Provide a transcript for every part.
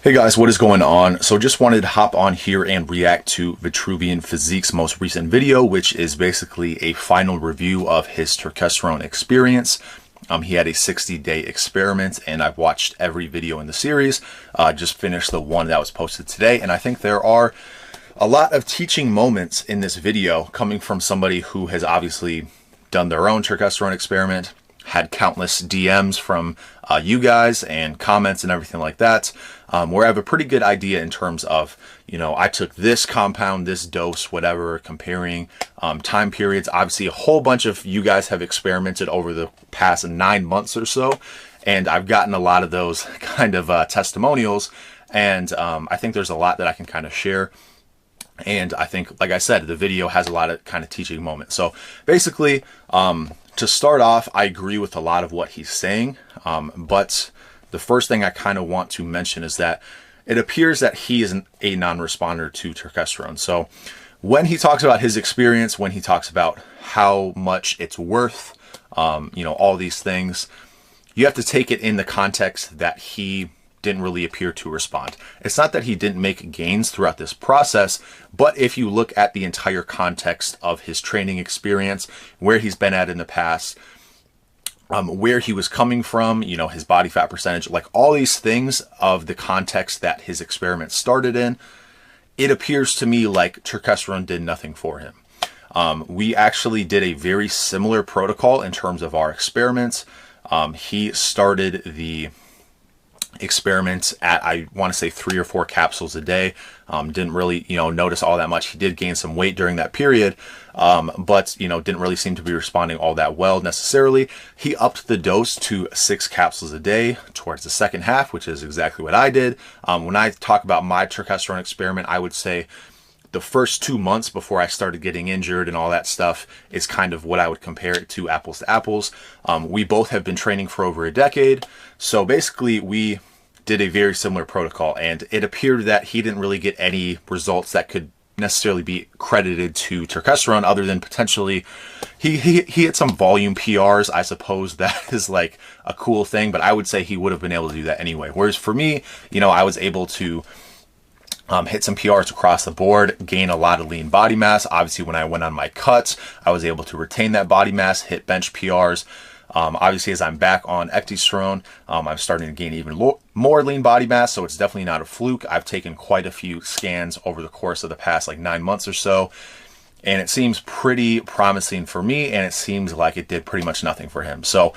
Hey guys, what is going on? So just wanted to hop on here and react to Vitruvian Physique's most recent video, which is basically a final review of his Turkesterone experience. He had a 60-day experiment, and I've watched every video in the series. Just finished the one that was posted today, and I think there are a lot of teaching moments in this video coming from somebody who has obviously done their own Turkesterone experiment, had countless DMs from you guys and comments and everything like that, where I have a pretty good idea in terms of, I took this compound, this dose, whatever, comparing time periods. Obviously, a whole bunch of you guys have experimented over the past 9 months or so, and I've gotten a lot of those kind of testimonials, and I think there's a lot that I can kind of share. And I think, like I said, the video has a lot of kind of teaching moments. So basically, to start off, I agree with a lot of what he's saying, but the first thing I kind of want to mention is that it appears that he is a non-responder to Terkestrone. So when he talks about his experience, when he talks about how much it's worth, all these things, you have to take it in the context that he didn't really appear to respond. It's not that he didn't make gains throughout this process, but if you look at the entire context of his training experience, where he's been at in the past, where he was coming from, his body fat percentage, like all these things of the context that his experiment started in, it appears to me like Turkesterone did nothing for him. We actually did a very similar protocol in terms of our experiments. He started the experiments at, I want to say, 3 or 4 capsules a day. Didn't really, notice all that much. He did gain some weight during that period, but, didn't really seem to be responding all that well necessarily. He upped the dose to 6 capsules a day towards the second half, which is exactly what I did. When I talk about my Turkesterone experiment, I would say the first 2 months before I started getting injured and all that stuff is kind of what I would compare it to, apples to apples. We both have been training for over a decade. So basically we did a very similar protocol, and it appeared that he didn't really get any results that could necessarily be credited to Turkesterone, other than potentially he hit some volume PRs. I suppose that is like a cool thing, but I would say he would have been able to do that anyway. Whereas for me, I was able to hit some PRs across the board, gain a lot of lean body mass. Obviously, when I went on my cuts, I was able to retain that body mass, hit bench PRs. Obviously, as I'm back on Ecdysterone, I'm starting to gain even more lean body mass, so it's definitely not a fluke. I've taken quite a few scans over the course of the past 9 months or so, and it seems pretty promising for me, and it seems like it did pretty much nothing for him. So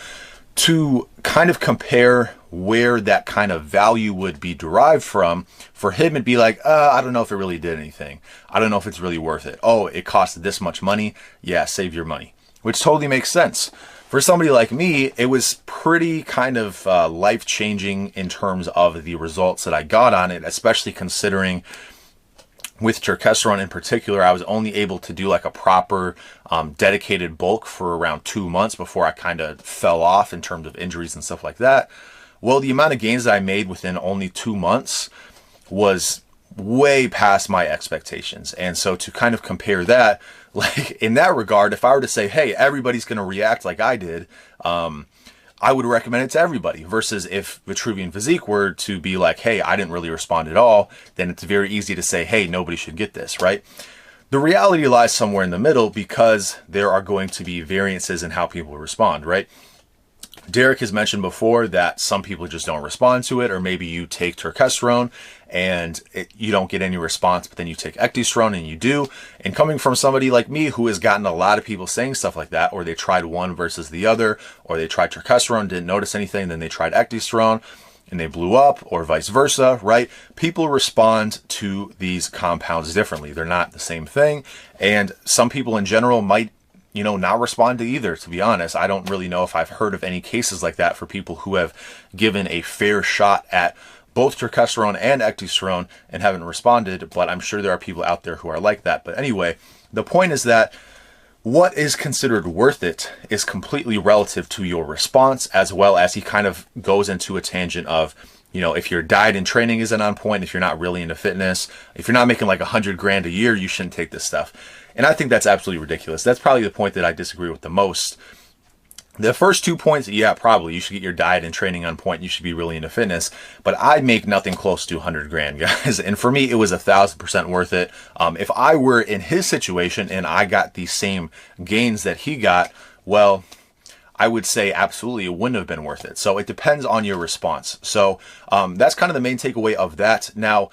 to kind of compare where that kind of value would be derived from, for him it'd be like, I don't know if it really did anything. I don't know if it's really worth it. Oh, it cost this much money. Yeah, save your money, which totally makes sense. For somebody like me, it was pretty kind of life-changing in terms of the results that I got on it, especially considering with Turkesterone in particular, I was only able to do like a proper dedicated bulk for around 2 months before I kind of fell off in terms of injuries and stuff like that. Well, the amount of gains that I made within only 2 months was way past my expectations. And so to kind of compare that, like in that regard, if I were to say, hey, everybody's going to react like I did, I would recommend it to everybody, versus if Vitruvian Physique were to be like, hey, I didn't really respond at all, then it's very easy to say, hey, nobody should get this, right? The reality lies somewhere in the middle, because there are going to be variances in how people respond, right? Derek has mentioned before that some people just don't respond to it, or maybe you take Turkesterone and you don't get any response, but then you take Ecdysterone and you do. And coming from somebody like me who has gotten a lot of people saying stuff like that, or they tried one versus the other, or they tried Turkesterone, didn't notice anything, then they tried Ecdysterone and they blew up, or vice versa, right? People respond to these compounds differently. They're not the same thing. And some people in general might not respond to either, to be honest. I don't really know if I've heard of any cases like that for people who have given a fair shot at both Turkesterone and Ecdysterone and haven't responded, but I'm sure there are people out there who are like that. But anyway, the point is that what is considered worth it is completely relative to your response, as well as he kind of goes into a tangent of, if your diet and training isn't on point, if you're not really into fitness, if you're not making like 100 grand a year, you shouldn't take this stuff. And I think that's absolutely ridiculous. That's probably the point that I disagree with the most. The first 2 points, yeah, probably. You should get your diet and training on point. You should be really into fitness. But I make nothing close to 100 grand, guys. And for me, it was 1,000% worth it. If I were in his situation and I got the same gains that he got, well, I would say absolutely it wouldn't have been worth it. So it depends on your response. So that's kind of the main takeaway of that. Now,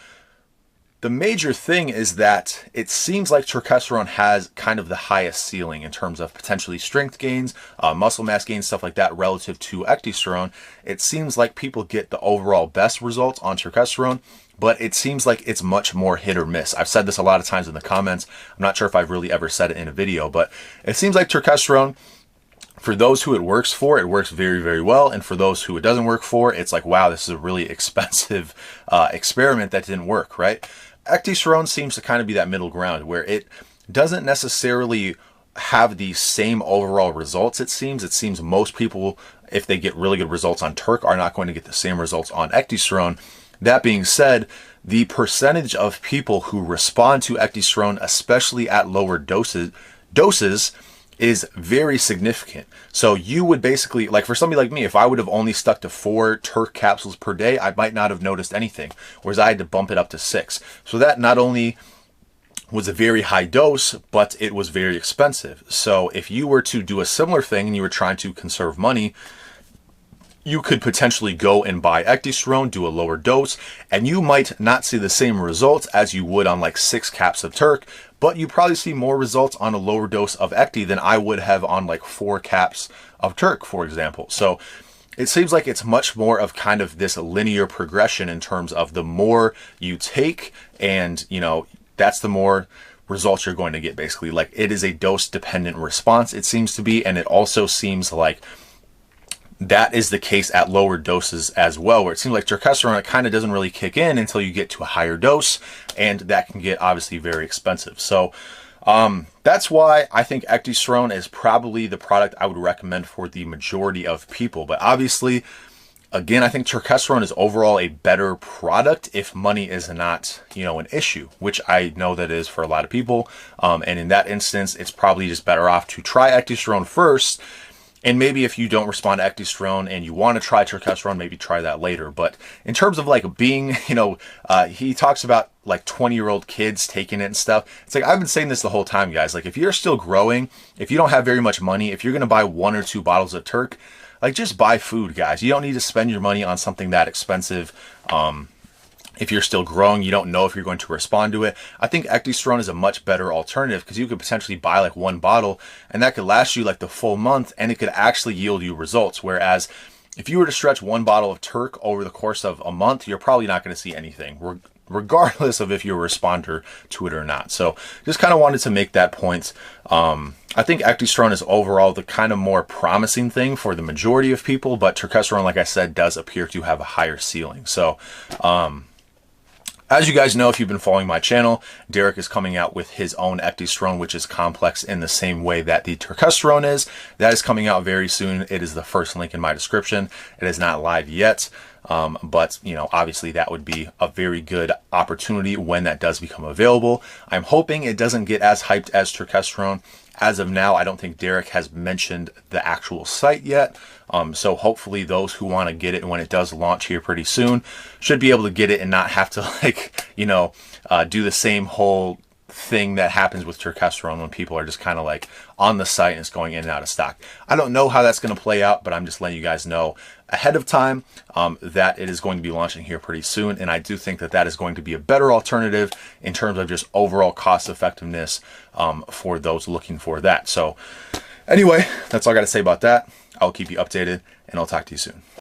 the major thing is that it seems like Turkesterone has kind of the highest ceiling in terms of potentially strength gains, muscle mass gains, stuff like that relative to Ecdysterone. It seems like people get the overall best results on Turkesterone, but it seems like it's much more hit or miss. I've said this a lot of times in the comments. I'm not sure if I've really ever said it in a video, but it seems like Turkesterone, for those who it works for, it works very, very well. And for those who it doesn't work for, it's like, wow, this is a really expensive experiment that didn't work, right? Ecdysterone seems to kind of be that middle ground where it doesn't necessarily have the same overall results. It seems most people, if they get really good results on Terk, are not going to get the same results on Ecdysterone. That being said, the percentage of people who respond to Ecdysterone, especially at lower doses is very significant. So you would basically, like for somebody like me, if I would have only stuck to 4 Terk capsules per day, I might not have noticed anything, whereas I had to bump it up to 6. So that not only was a very high dose, but it was very expensive. So if you were to do a similar thing and you were trying to conserve money, you could potentially go and buy Ecdysterone, do a lower dose, and you might not see the same results as you would on like 6 caps of Terk, but you probably see more results on a lower dose of Ecdy than I would have on like 4 caps of Terk, for example. So it seems like it's much more of kind of this linear progression in terms of the more you take, and that's the more results you're going to get, basically. Like, it is a dose dependent response, it seems to be, and it also seems like that is the case at lower doses as well, where it seems like Turkesterone, it kind of doesn't really kick in until you get to a higher dose, and that can get obviously very expensive. So that's why I think Ecdysterone is probably the product I would recommend for the majority of people. But obviously, again, I think Turkesterone is overall a better product if money is not, an issue, which I know that is for a lot of people. And in that instance, it's probably just better off to try Ecdysterone first. And maybe if you don't respond to Ecdysterone and you want to try Turkesterone, maybe try that later. But in terms of like being, he talks about like 20-year-old kids taking it and stuff. It's like, I've been saying this the whole time, guys. Like, if you're still growing, if you don't have very much money, if you're going to buy 1 or 2 bottles of Terk, like, just buy food, guys. You don't need to spend your money on something that expensive. If you're still growing, you don't know if you're going to respond to it. I think Ecdysterone is a much better alternative because you could potentially buy like 1 bottle and that could last you like the full month, and it could actually yield you results. Whereas if you were to stretch 1 bottle of Terk over the course of a month, you're probably not going to see anything, regardless of if you're a responder to it or not. So just kind of wanted to make that point. I think Ecdysterone is overall the kind of more promising thing for the majority of people, but Turkesterone, like I said, does appear to have a higher ceiling. So, as you guys know, if you've been following my channel, Derek is coming out with his own Ecdysterone, which is complex in the same way that the Turkesterone is. That is coming out very soon. It is the first link in my description. It is not live yet, but obviously that would be a very good opportunity when that does become available. I'm hoping it doesn't get as hyped as Turkesterone. As of now, I don't think Derek has mentioned the actual site yet. So hopefully those who want to get it when it does launch here pretty soon should be able to get it and not have to do the same whole thing that happens with Turkesterone when people are just kind of like on the site and it's going in and out of stock. I don't know how that's going to play out, but I'm just letting you guys know ahead of time that it is going to be launching here pretty soon. And I do think that that is going to be a better alternative in terms of just overall cost effectiveness for those looking for that. So anyway, that's all I got to say about that. I'll keep you updated and I'll talk to you soon.